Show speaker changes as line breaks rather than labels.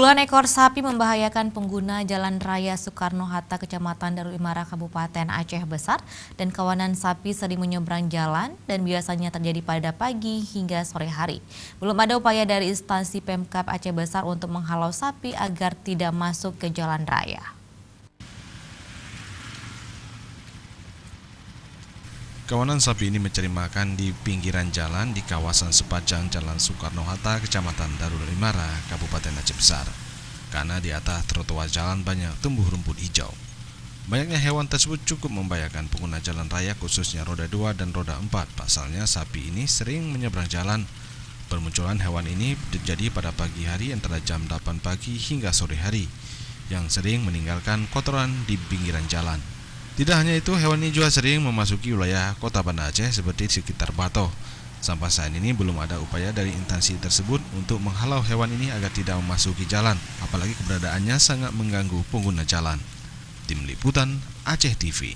Puluhan ekor sapi membahayakan pengguna Jalan Raya Soekarno-Hatta, Kecamatan Darul Imara, Kabupaten Aceh Besar, dan kawanan sapi sering menyeberang jalan dan biasanya terjadi pada pagi hingga sore hari. Belum ada upaya dari instansi Pemkab Aceh Besar untuk menghalau sapi agar tidak masuk ke jalan raya.
Kawanan sapi ini mencari makan di pinggiran jalan di kawasan sepanjang Jalan Soekarno-Hatta, Kecamatan Darul Imara, Kabupaten Aceh Besar. Karena di atas trotoar jalan banyak tumbuh rumput hijau. Banyaknya hewan tersebut cukup membahayakan pengguna jalan raya, khususnya roda 2 dan roda 4. Pasalnya sapi ini sering menyeberang jalan. Permunculan hewan ini terjadi pada pagi hari antara jam 8 pagi hingga sore hari, yang sering meninggalkan kotoran di pinggiran jalan. Tidak hanya itu, hewan ini juga sering memasuki wilayah kota Banda Aceh seperti sekitar Batoh. Sampai saat ini belum ada upaya dari instansi tersebut untuk menghalau hewan ini agar tidak memasuki jalan, apalagi keberadaannya sangat mengganggu pengguna jalan. Tim Liputan Aceh TV.